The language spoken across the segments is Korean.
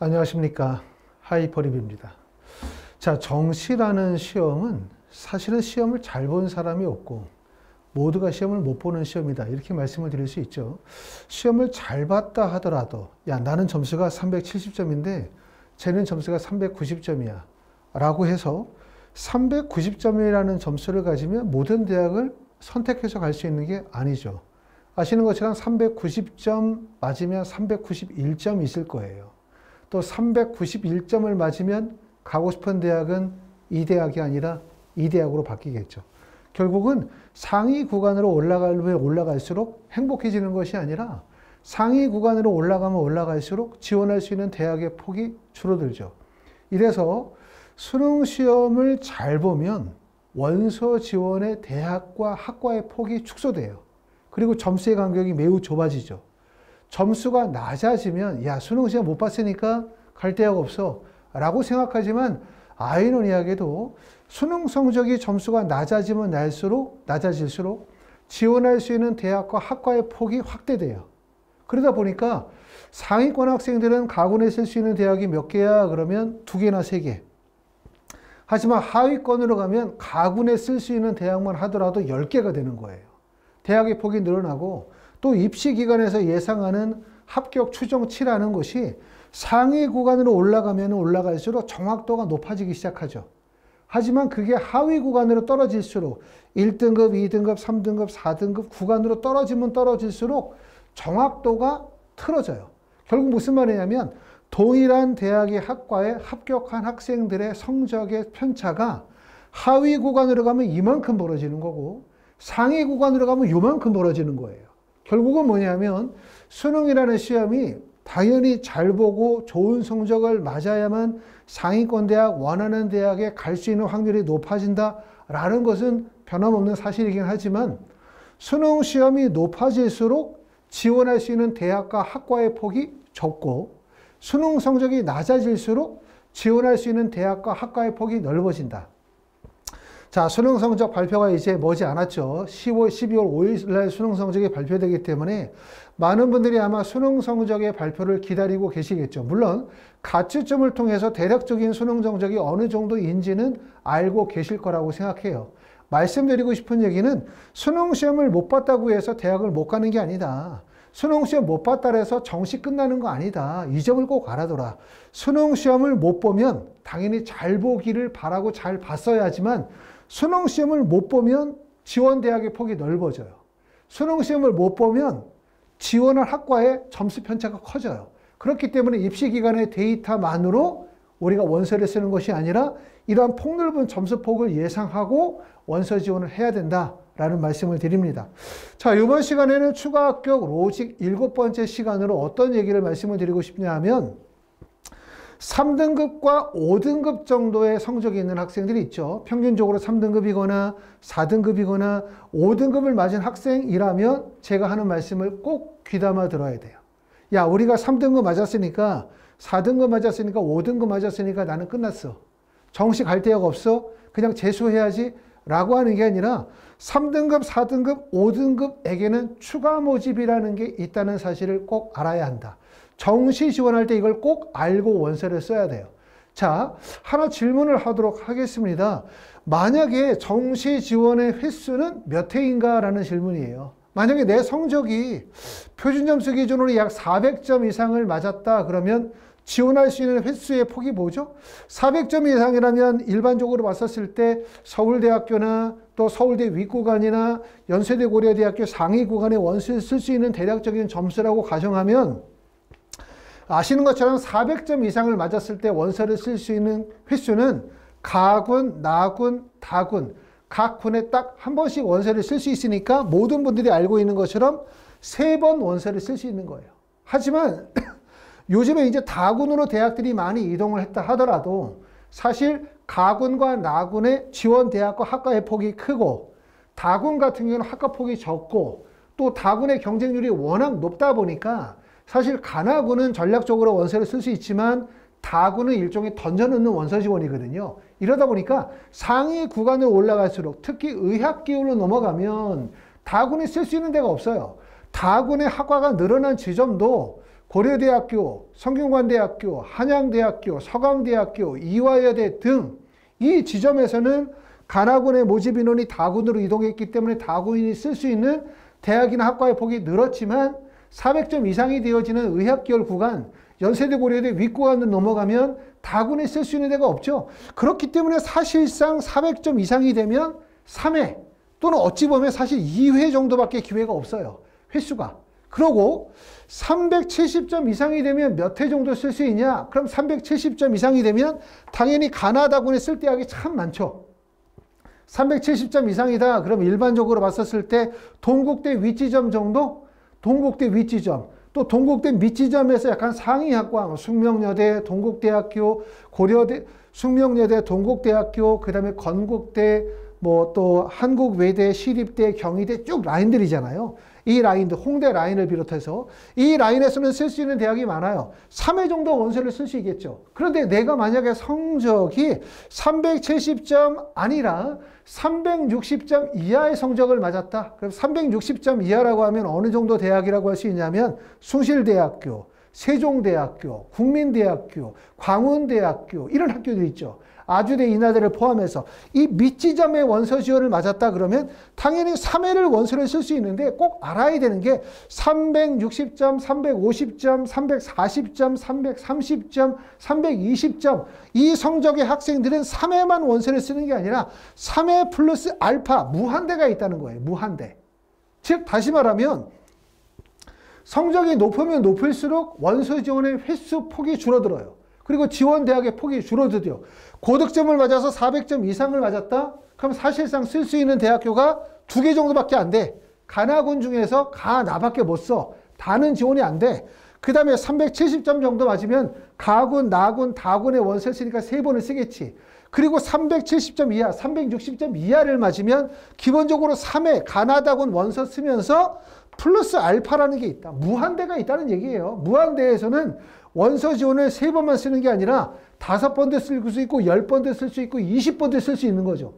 안녕하십니까. 하이퍼립입니다. 자, 정시라는 시험은 사실은 시험을 잘 본 사람이 없고 모두가 시험을 못 보는 시험이다. 이렇게 말씀을 드릴 수 있죠. 시험을 잘 봤다 하더라도 야, 나는 점수가 370점인데 쟤는 점수가 390점이야. 라고 해서 390점이라는 점수를 가지면 모든 대학을 선택해서 갈 수 있는 게 아니죠. 아시는 것처럼 390점 맞으면 391점 있을 거예요. 또 391점을 맞으면 가고 싶은 대학은 이 대학이 아니라 이 대학으로 바뀌겠죠. 결국은 상위 구간으로 올라가면 올라갈수록 행복해지는 것이 아니라 상위 구간으로 올라가면 올라갈수록 지원할 수 있는 대학의 폭이 줄어들죠. 이래서 수능 시험을 잘 보면 원서 지원의 대학과 학과의 폭이 축소돼요. 그리고 점수의 간격이 매우 좁아지죠. 점수가 낮아지면 야, 수능 시험 못 봤으니까 갈 대학 없어 라고 생각하지만 아이러니하게도 수능 성적이 점수가 낮아질수록 지원할 수 있는 대학과 학과의 폭이 확대돼요. 그러다 보니까 상위권 학생들은 가군에 쓸 수 있는 대학이 몇 개야? 그러면 2개나 3개. 하지만 하위권으로 가면 가군에 쓸 수 있는 대학만 하더라도 10개가 되는 거예요. 대학의 폭이 늘어나고 또 입시 기관에서 예상하는 합격 추정치라는 것이 상위 구간으로 올라가면 올라갈수록 정확도가 높아지기 시작하죠. 하지만 그게 하위 구간으로 떨어질수록 1등급, 2등급, 3등급, 4등급 구간으로 떨어지면 떨어질수록 정확도가 틀어져요. 결국 무슨 말이냐면 동일한 대학의 학과에 합격한 학생들의 성적의 편차가 하위 구간으로 가면 이만큼 벌어지는 거고 상위 구간으로 가면 이만큼 벌어지는 거예요. 결국은 뭐냐면 수능이라는 시험이 당연히 잘 보고 좋은 성적을 맞아야만 상위권 대학, 원하는 대학에 갈 수 있는 확률이 높아진다라는 것은 변함없는 사실이긴 하지만 수능 시험이 높아질수록 지원할 수 있는 대학과 학과의 폭이 좁고 수능 성적이 낮아질수록 지원할 수 있는 대학과 학과의 폭이 넓어진다. 자, 수능 성적 발표가 이제 머지 않았죠. 12월 5일 날 수능 성적이 발표되기 때문에 많은 분들이 아마 수능 성적의 발표를 기다리고 계시겠죠. 물론 가치점을 통해서 대략적인 수능 성적이 어느 정도인지는 알고 계실 거라고 생각해요. 말씀드리고 싶은 얘기는 수능 시험을 못 봤다고 해서 대학을 못 가는 게 아니다. 수능 시험 못 봤다 해서 정시 끝나는 거 아니다. 이 점을 꼭 알아둬라. 수능 시험을 못 보면 당연히 잘 보기를 바라고 잘 봤어야 하지만 수능 시험을 못 보면 지원 대학의 폭이 넓어져요. 수능 시험을 못 보면 지원할 학과의 점수 편차가 커져요. 그렇기 때문에 입시 기관의 데이터만으로 우리가 원서를 쓰는 것이 아니라 이러한 폭넓은 점수폭을 예상하고 원서 지원을 해야 된다라는 말씀을 드립니다. 자, 이번 시간에는 추가 합격 로직 7번째 시간으로 어떤 얘기를 말씀을 드리고 싶냐 하면 3등급과 5등급 정도의 성적이 있는 학생들이 있죠. 평균적으로 3등급이거나 4등급이거나 5등급을 맞은 학생이라면 제가 하는 말씀을 꼭 귀담아 들어야 돼요. 야, 우리가 3등급 맞았으니까 4등급 맞았으니까 5등급 맞았으니까 나는 끝났어. 정시 갈 데가 없어. 그냥 재수해야지 라고 하는 게 아니라 3등급, 4등급, 5등급에게는 추가 모집이라는 게 있다는 사실을 꼭 알아야 한다. 정시 지원할 때 이걸 꼭 알고 원서를 써야 돼요. 자, 하나 질문을 하도록 하겠습니다. 만약에 정시 지원의 횟수는 몇 회인가 라는 질문이에요. 만약에 내 성적이 표준 점수 기준으로 약 400점 이상을 맞았다 그러면 지원할 수 있는 횟수의 폭이 뭐죠? 400점 이상이라면 일반적으로 봤었을 때 서울대학교나 또 서울대 윗구간이나 연세대 고려대학교 상위 구간의 원서를 쓸 수 있는 대략적인 점수라고 가정하면 아시는 것처럼 400점 이상을 맞았을 때 원서를 쓸 수 있는 횟수는 가군, 나군, 다군 각 군에 딱 한 번씩 원서를 쓸 수 있으니까 모든 분들이 알고 있는 것처럼 3번 원서를 쓸 수 있는 거예요. 하지만 요즘에 이제 다군으로 대학들이 많이 이동을 했다 하더라도 사실 가군과 나군의 지원 대학과 학과의 폭이 크고 다군 같은 경우는 학과 폭이 적고 또 다군의 경쟁률이 워낙 높다 보니까 사실 가나군은 전략적으로 원서를 쓸 수 있지만 다군은 일종의 던져놓는 원서 지원이거든요. 이러다 보니까 상위 구간으로 올라갈수록 특히 의학 기울로 넘어가면 다군이 쓸 수 있는 데가 없어요. 다군의 학과가 늘어난 지점도 고려대학교, 성균관대학교, 한양대학교, 서강대학교, 이화여대 등 이 지점에서는 간화군의 모집 인원이 다군으로 이동했기 때문에 다군이 쓸 수 있는 대학이나 학과의 폭이 늘었지만 400점 이상이 되어지는 의학계열 구간, 연세대 고려대 윗구간으로 넘어가면 다군에 쓸 수 있는 데가 없죠. 그렇기 때문에 사실상 400점 이상이 되면 3회 또는 어찌 보면 사실 2회 정도밖에 기회가 없어요. 횟수가. 그러고 370점 이상이 되면 몇 회 정도 쓸 수 있냐? 그럼 370점 이상이 되면 당연히 간화다군에 쓸 대학이 참 많죠. 370점 이상이다. 그럼 일반적으로 봤었을 때 동국대 윗지점 정도? 동국대 윗지점. 또 동국대 밑지점에서 약간 상위 학과, 숙명여대, 동국대학교, 고려대, 숙명여대, 동국대학교, 그 다음에 건국대, 뭐 또 한국외대, 시립대, 경희대 쭉 라인들이잖아요. 이 라인들, 홍대 라인을 비롯해서 이 라인에서는 쓸 수 있는 대학이 많아요. 3회 정도 원서를 쓸 수 있겠죠. 그런데 내가 만약에 성적이 370점 아니라 360점 이하의 성적을 맞았다. 그럼 360점 이하라고 하면 어느 정도 대학이라고 할 수 있냐면 숭실대학교, 세종대학교, 국민대학교, 광운대학교 이런 학교들 있죠. 아주대, 인하대를 포함해서 이 밑지점의 원서 지원을 맞았다 그러면 당연히 3회를 원서를 쓸 수 있는데 꼭 알아야 되는 게 360점, 350점, 340점, 330점, 320점 이 성적의 학생들은 3회만 원서를 쓰는 게 아니라 3회 플러스 알파 무한대가 있다는 거예요. 무한대. 즉 다시 말하면 성적이 높으면 높을수록 원서 지원의 횟수 폭이 줄어들어요. 그리고 지원 대학의 폭이 줄어들죠. 고득점을 맞아서 400점 이상을 맞았다? 그럼 사실상 쓸 수 있는 대학교가 2개 정도밖에 안 돼. 간화군 중에서 나밖에 못 써. 다는 지원이 안 돼. 그 다음에 370점 정도 맞으면 가군, 나군, 다군의 원서를 쓰니까 3번을 쓰겠지. 그리고 370점 이하, 360점 이하를 맞으면 기본적으로 3회 간화다군 원서 쓰면서 플러스 알파라는 게 있다. 무한대가 있다는 얘기예요. 무한대에서는 원서 지원을 3번만 쓰는 게 아니라 5번도 쓸 수 있고 10번도 쓸 수 있고 20번도 쓸 수 있는 거죠.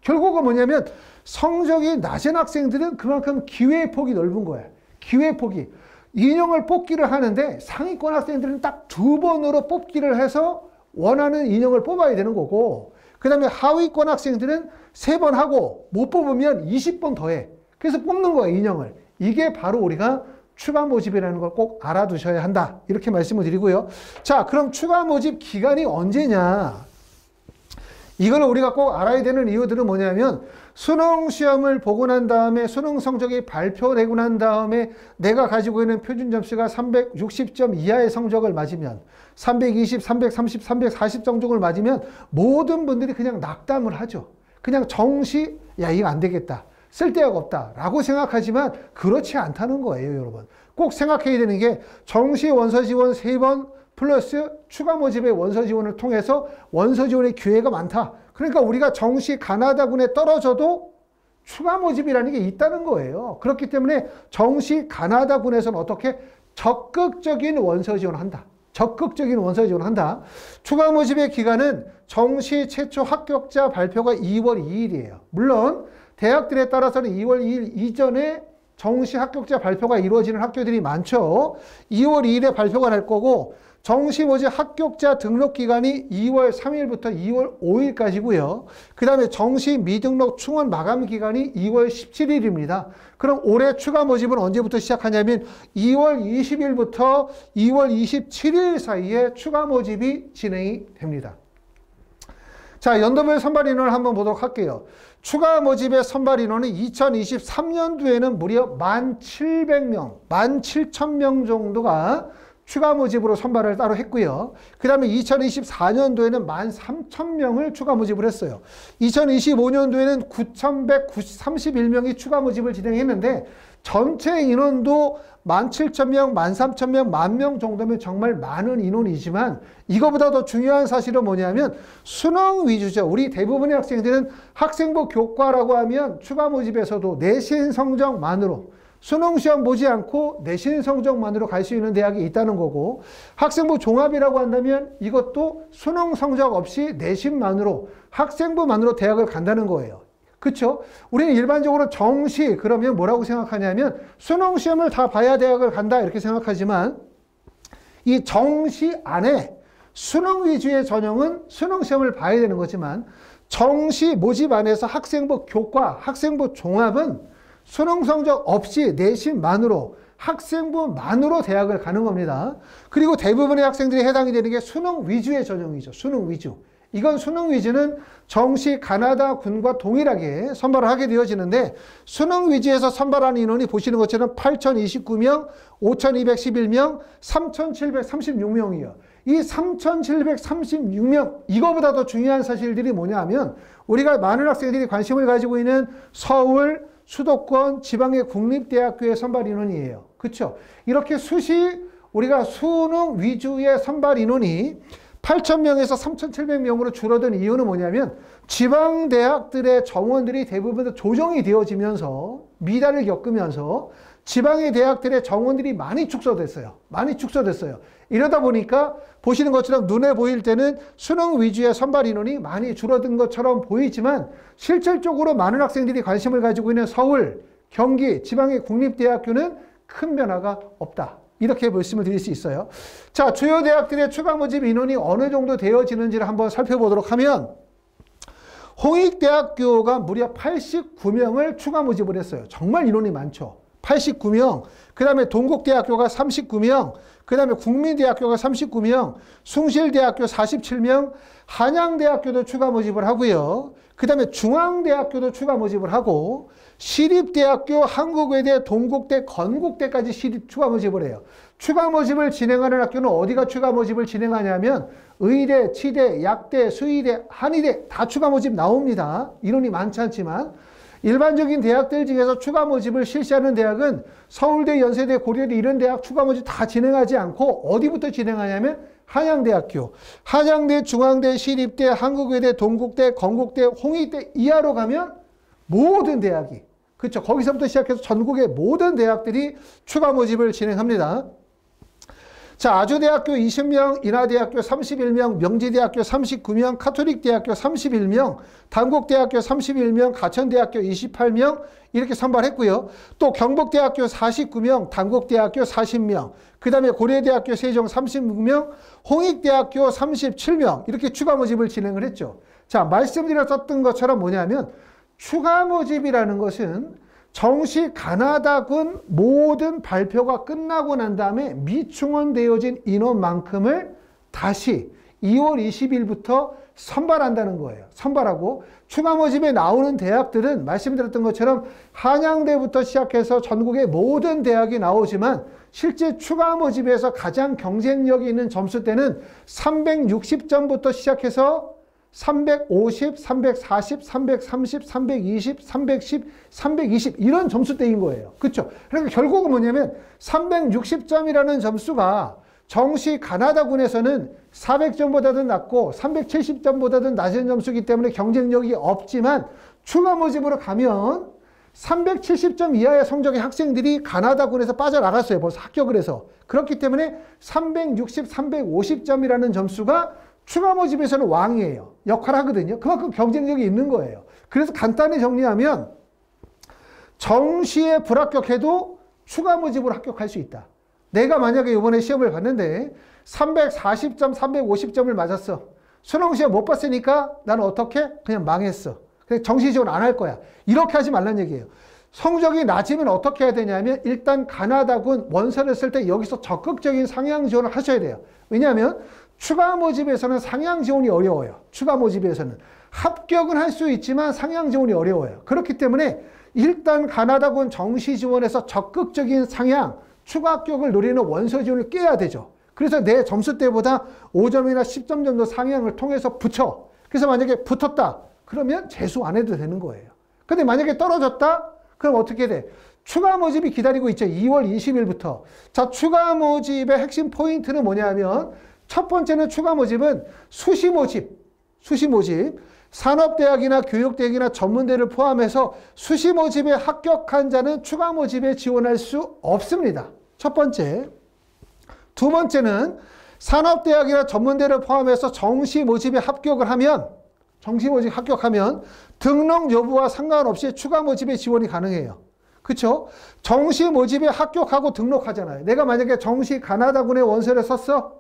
결국은 뭐냐면 성적이 낮은 학생들은 그만큼 기회의 폭이 넓은 거야. 기회의 폭이. 인형을 뽑기를 하는데 상위권 학생들은 딱 2번으로 뽑기를 해서 원하는 인형을 뽑아야 되는 거고 그 다음에 하위권 학생들은 3번 하고 못 뽑으면 20번 더해. 그래서 뽑는 거야, 인형을. 이게 바로 우리가 추가 모집이라는 걸 꼭 알아두셔야 한다. 이렇게 말씀을 드리고요. 자, 그럼 추가 모집 기간이 언제냐? 이걸 우리가 꼭 알아야 되는 이유들은 뭐냐면 수능 시험을 보고 난 다음에 수능 성적이 발표되고 난 다음에 내가 가지고 있는 표준 점수가 360점 이하의 성적을 맞으면 320, 330, 340 성적을 맞으면 모든 분들이 그냥 낙담을 하죠. 그냥 정시 야 이거 안 되겠다. 쓸데가 없다라고 생각하지만 그렇지 않다는 거예요, 여러분. 꼭 생각해야 되는 게 정시 원서 지원 3번 플러스 추가 모집의 원서 지원을 통해서 원서 지원의 기회가 많다. 그러니까 우리가 정시 가나다군에 떨어져도 추가 모집이라는 게 있다는 거예요. 그렇기 때문에 정시 가나다군에서는 어떻게 적극적인 원서 지원을 한다. 적극적인 원서 지원을 한다. 추가 모집의 기간은 정시 최초 합격자 발표가 2월 2일이에요. 물론 대학들에 따라서는 2월 2일 이전에 정시 합격자 발표가 이루어지는 학교들이 많죠. 2월 2일에 발표가 날 거고 정시 모집 합격자 등록 기간이 2월 3일부터 2월 5일까지고요. 그 다음에 정시 미등록 충원 마감 기간이 2월 17일입니다. 그럼 올해 추가 모집은 언제부터 시작하냐면 2월 20일부터 2월 27일 사이에 추가 모집이 진행이 됩니다. 자, 연도별 선발 인원을 한번 보도록 할게요. 추가 모집의 선발 인원은 2023년도에는 무려 1,700명, 17,000명 정도가 추가 모집으로 선발을 따로 했고요. 그 다음에 2024년도에는 13,000명을 추가 모집을 했어요. 2025년도에는 9,131명이 추가 모집을 진행했는데 전체 인원도 17,000명, 13,000명, 10,000명 정도면 정말 많은 인원이지만 이거보다 더 중요한 사실은 뭐냐면 수능 위주죠. 우리 대부분의 학생들은 학생부 교과라고 하면 추가 모집에서도 내신 성적만으로 수능 시험 보지 않고 내신 성적만으로 갈 수 있는 대학이 있다는 거고 학생부 종합이라고 한다면 이것도 수능 성적 없이 내신만으로 학생부만으로 대학을 간다는 거예요. 그렇죠? 우리는 일반적으로 정시 그러면 뭐라고 생각하냐면 수능 시험을 다 봐야 대학을 간다 이렇게 생각하지만 이 정시 안에 수능 위주의 전형은 수능 시험을 봐야 되는 거지만 정시 모집 안에서 학생부 교과, 학생부 종합은 수능 성적 없이 내신만으로 학생부만으로 대학을 가는 겁니다. 그리고 대부분의 학생들이 해당이 되는 게 수능 위주의 전형이죠. 수능 위주. 이건 수능 위주는 정시 가나다 군과 동일하게 선발을 하게 되어지는데 수능 위주에서 선발하는 인원이 보시는 것처럼 8,029명, 5,211명, 3,736명이에요. 이 3,736명, 이거보다 더 중요한 사실들이 뭐냐 하면 우리가 많은 학생들이 관심을 가지고 있는 서울, 수도권, 지방의 국립대학교의 선발 인원이에요. 그렇죠? 이렇게 우리가 수능 위주의 선발 인원이 8,000명에서 3,700명으로 줄어든 이유는 뭐냐면 지방대학들의 정원들이 대부분 조정이 되어지면서 미달을 겪으면서 지방의 대학들의 정원들이 많이 축소됐어요. 이러다 보니까 보시는 것처럼 눈에 보일 때는 수능 위주의 선발 인원이 많이 줄어든 것처럼 보이지만 실질적으로 많은 학생들이 관심을 가지고 있는 서울, 경기, 지방의 국립대학교는 큰 변화가 없다. 이렇게 말씀을 드릴 수 있어요. 자, 주요 대학들의 추가 모집 인원이 어느 정도 되어지는지를 한번 살펴보도록 하면 홍익대학교가 무려 89명을 추가 모집을 했어요. 정말 인원이 많죠. 89명, 그 다음에 동국대학교가 39명, 그 다음에 국민대학교가 39명, 숭실대학교 47명, 한양대학교도 추가 모집을 하고요. 그 다음에 중앙대학교도 추가 모집을 하고 시립대학교, 한국외대, 동국대, 건국대까지 시립 추가 모집을 해요. 추가 모집을 진행하는 학교는 어디가 추가 모집을 진행하냐면 의대, 치대, 약대, 수의대, 한의대 다 추가 모집 나옵니다. 인원이 많지 않지만 일반적인 대학들 중에서 추가 모집을 실시하는 대학은 서울대, 연세대, 고려대 이런 대학 추가 모집 다 진행하지 않고 어디부터 진행하냐면 한양대학교, 한양대, 중앙대, 시립대, 한국외대, 동국대, 건국대, 홍익대 이하로 가면 모든 대학이 그렇죠. 거기서부터 시작해서 전국의 모든 대학들이 추가 모집을 진행합니다. 자, 아주대학교 20명, 인하대학교 31명, 명지대학교 39명, 카톨릭대학교 31명, 단국대학교 31명, 가천대학교 28명 이렇게 선발했고요. 또 경북대학교 49명, 단국대학교 40명, 그 다음에 고려대학교 세종 36명, 홍익대학교 37명 이렇게 추가 모집을 진행을 했죠. 자, 말씀드렸던 것처럼 뭐냐면 추가 모집이라는 것은 정시 가나다군 모든 발표가 끝나고 난 다음에 미충원되어진 인원만큼을 다시 2월 20일부터 선발한다는 거예요. 선발하고 추가 모집에 나오는 대학들은 말씀드렸던 것처럼 한양대부터 시작해서 전국의 모든 대학이 나오지만 실제 추가 모집에서 가장 경쟁력이 있는 점수대는 360점부터 시작해서 350, 340, 330, 320, 310, 320 이런 점수대인 거예요. 그렇죠? 그러니까 결국은 뭐냐면 360점이라는 점수가 정시 가나다군에서는 400점보다도 낮고 370점보다도 낮은 점수이기 때문에 경쟁력이 없지만 추가 모집으로 가면 370점 이하의 성적의 학생들이 가나다군에서 빠져나갔어요. 벌써 합격을 해서. 그렇기 때문에 360, 350점이라는 점수가 추가 모집에서는 왕이에요. 역할을 하거든요. 그만큼 경쟁력이 있는 거예요. 그래서 간단히 정리하면 정시에 불합격해도 추가 모집으로 합격할 수 있다. 내가 만약에 이번에 시험을 봤는데 340점, 350점을 맞았어. 수능 시험 못 봤으니까 나는 어떻게? 그냥 망했어. 그냥 정시 지원 안 할 거야. 이렇게 하지 말란 얘기예요. 성적이 낮으면 어떻게 해야 되냐면 일단 가나다군 원서를 쓸 때 여기서 적극적인 상향 지원을 하셔야 돼요. 왜냐하면 추가 모집에서는 상향 지원이 어려워요. 추가 모집에서는. 합격은 할 수 있지만 상향 지원이 어려워요. 그렇기 때문에 일단 가나다군 정시 지원에서 적극적인 상향, 추가 합격을 노리는 원서 지원을 깨야 되죠. 그래서 내 점수대보다 5점이나 10점 정도 상향을 통해서 붙여. 그래서 만약에 붙었다. 그러면 재수 안 해도 되는 거예요. 근데 만약에 떨어졌다? 그럼 어떻게 돼? 추가 모집이 기다리고 있죠. 2월 20일부터. 자, 추가 모집의 핵심 포인트는 뭐냐면 첫 번째는 추가 모집은 수시 모집. 산업대학이나 교육대학이나 전문대를 포함해서 수시 모집에 합격한 자는 추가 모집에 지원할 수 없습니다. 첫 번째. 두 번째는 산업대학이나 전문대를 포함해서 정시 모집에 합격하면 등록 여부와 상관없이 추가 모집에 지원이 가능해요. 그쵸? 정시 모집에 합격하고 등록하잖아요. 내가 만약에 정시 가나다군의 원서를 썼어?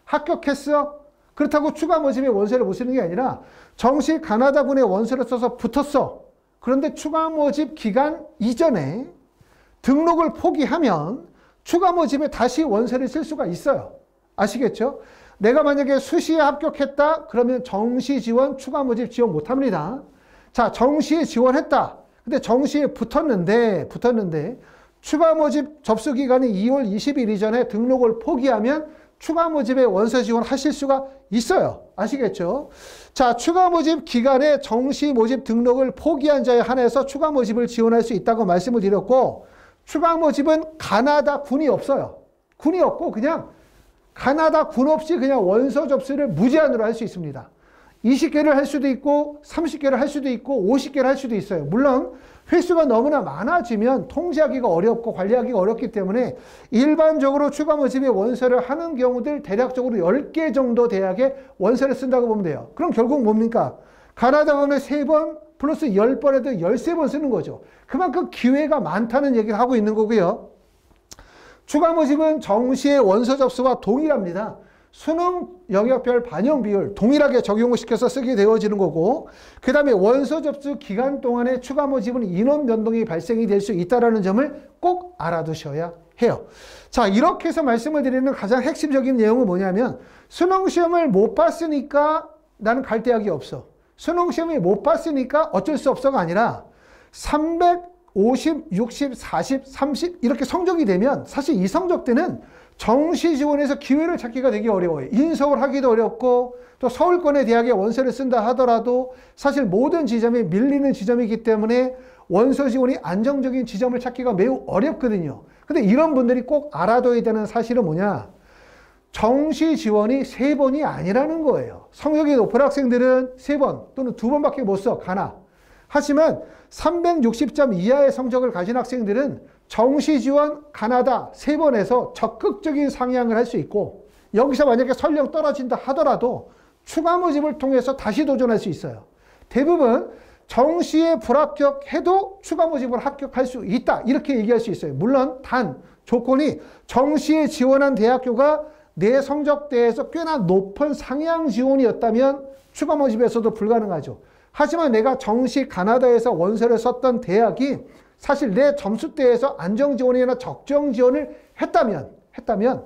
합격했어? 그렇다고 추가 모집에 원서를 못 쓰는 게 아니라 정시 가나다군의 원서를 써서 붙었어. 그런데 추가 모집 기간 이전에 등록을 포기하면 추가 모집에 다시 원서를 쓸 수가 있어요. 아시겠죠? 내가 만약에 수시에 합격했다? 그러면 정시 지원, 추가 모집 지원 못 합니다. 자, 정시에 지원했다. 근데 정시에 붙었는데 추가 모집 접수 기간이 2월 20일 이전에 등록을 포기하면 추가 모집에 원서 지원하실 수가 있어요. 아시겠죠? 자, 추가 모집 기간에 정시 모집 등록을 포기한 자에 한해서 추가 모집을 지원할 수 있다고 말씀을 드렸고, 추가 모집은 가나다 군이 없어요. 군이 없고 그냥 가나다 군 없이 그냥 원서 접수를 무제한으로 할 수 있습니다. 20개를 할 수도 있고 30개를 할 수도 있고 50개를 할 수도 있어요. 물론 횟수가 너무나 많아지면 통제하기가 어렵고 관리하기가 어렵기 때문에 일반적으로 추가 모집의 원서를 하는 경우들 대략적으로 10개 정도 대학에 원서를 쓴다고 보면 돼요. 그럼 결국 뭡니까? 가나다군에 3번 플러스 10번에도 13번 쓰는 거죠. 그만큼 기회가 많다는 얘기를 하고 있는 거고요. 추가 모집은 정시의 원서 접수와 동일합니다. 수능 영역별 반영 비율 동일하게 적용을 시켜서 쓰게 되어지는 거고, 그 다음에 원서 접수 기간 동안에 추가 모집은 인원 변동이 발생이 될 수 있다는 점을 꼭 알아두셔야 해요. 자, 이렇게 해서 말씀을 드리는 가장 핵심적인 내용은 뭐냐면, 수능 시험을 못 봤으니까 나는 갈 대학이 없어. 수능 시험을 못 봤으니까 어쩔 수 없어가 아니라 350, 60, 40, 30 이렇게 성적이 되면 사실 이 성적대는 정시 지원에서 기회를 찾기가 되게 어려워요. 인서울 하기도 어렵고 또 서울권의 대학에 원서를 쓴다 하더라도 사실 모든 지점이 밀리는 지점이기 때문에 원서 지원이 안정적인 지점을 찾기가 매우 어렵거든요. 근데 이런 분들이 꼭 알아둬야 되는 사실은 뭐냐? 정시 지원이 3번이 아니라는 거예요. 성적이 높은 학생들은 3번 또는 2번밖에 못 써, 가나. 하지만 360점 이하의 성적을 가진 학생들은 정시 지원 가나다 3번에서 적극적인 상향을 할 수 있고, 여기서 만약에 설령 떨어진다 하더라도 추가 모집을 통해서 다시 도전할 수 있어요. 대부분 정시에 불합격해도 추가 모집을 합격할 수 있다, 이렇게 얘기할 수 있어요. 물론 단 조건이 정시에 지원한 대학교가 내 성적대에서 꽤나 높은 상향 지원이었다면 추가 모집에서도 불가능하죠. 하지만 내가 정시 가나다에서 원서를 썼던 대학이 사실 내 점수대에서 안정 지원이나 적정 지원을 했다면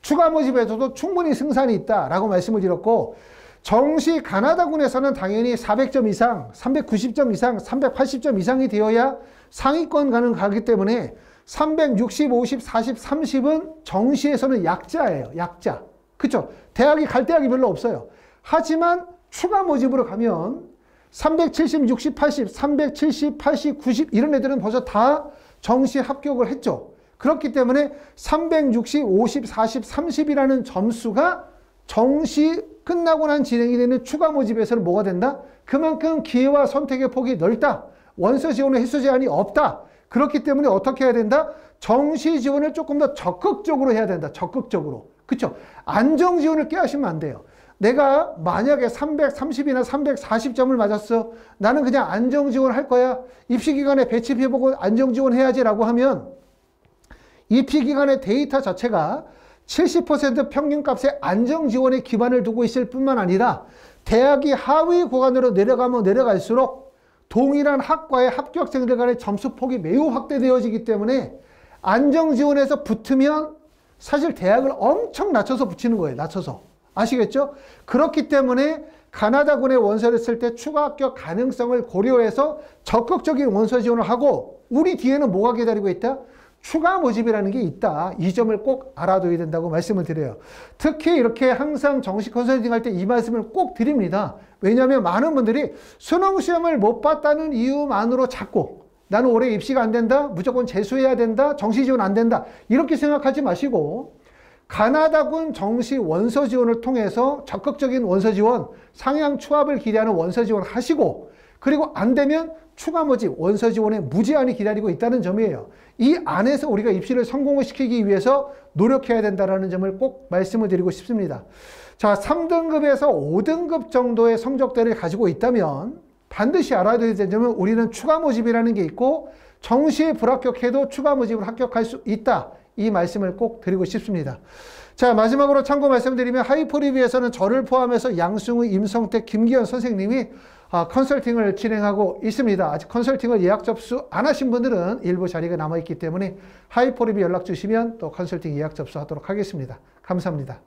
추가 모집에서도 충분히 승산이 있다라고 말씀을 드렸고, 정시 가나다군에서는 당연히 400점 이상, 390점 이상, 380점 이상이 되어야 상위권 가기 때문에 360, 50, 40, 30은 정시에서는 약자예요. 약자. 그쵸? 대학이 갈 대학이 별로 없어요. 하지만 추가 모집으로 가면 370, 60, 80, 370, 80, 90 이런 애들은 벌써 다 정시 합격을 했죠. 그렇기 때문에 360, 50, 40, 30이라는 점수가 정시 끝나고 난 진행이 되는 추가 모집에서는 뭐가 된다? 그만큼 기회와 선택의 폭이 넓다. 원서 지원의 횟수 제한이 없다. 그렇기 때문에 어떻게 해야 된다? 정시 지원을 조금 더 적극적으로 해야 된다. 적극적으로. 그쵸? 안정 지원을 깨하시면 안 돼요. 내가 만약에 330이나 340점을 맞았어. 나는 그냥 안정 지원 할 거야. 입시 기간에 배치해보고 안정 지원 해야지 라고 하면 입시 기간의 데이터 자체가 70% 평균값의 안정 지원에 기반을 두고 있을 뿐만 아니라 대학이 하위 구간으로 내려가면 내려갈수록 동일한 학과의 합격생들 간의 점수폭이 매우 확대되어지기 때문에 안정 지원에서 붙으면 사실 대학을 엄청 낮춰서 붙이는 거예요. 낮춰서. 아시겠죠? 그렇기 때문에 가나다군의 원서를 쓸 때 추가 합격 가능성을 고려해서 적극적인 원서 지원을 하고, 우리 뒤에는 뭐가 기다리고 있다? 추가 모집이라는 게 있다. 이 점을 꼭 알아둬야 된다고 말씀을 드려요. 특히 이렇게 항상 정시 컨설팅 할 때 이 말씀을 꼭 드립니다. 왜냐하면 많은 분들이 수능 시험을 못 봤다는 이유만으로 자꾸 나는 올해 입시가 안 된다, 무조건 재수해야 된다, 정시 지원 안 된다, 이렇게 생각하지 마시고 가나다군 정시 원서 지원을 통해서 적극적인 원서 지원, 상향 추합을 기대하는 원서 지원 하시고, 그리고 안 되면 추가 모집, 원서 지원에 무제한이 기다리고 있다는 점이에요. 이 안에서 우리가 입시를 성공을 시키기 위해서 노력해야 된다는 점을 꼭 말씀을 드리고 싶습니다. 자, 3등급에서 5등급 정도의 성적대를 가지고 있다면 반드시 알아둬야 되는 점은 우리는 추가 모집이라는 게 있고 정시에 불합격해도 추가 모집을 합격할 수 있다. 이 말씀을 꼭 드리고 싶습니다. 자, 마지막으로 참고 말씀드리면 하이포리뷰에서는 저를 포함해서 양승우, 임성택, 김기현 선생님이 컨설팅을 진행하고 있습니다. 아직 컨설팅을 예약 접수 안 하신 분들은 일부 자리가 남아있기 때문에 하이포리뷰 연락 주시면 또 컨설팅 예약 접수하도록 하겠습니다. 감사합니다.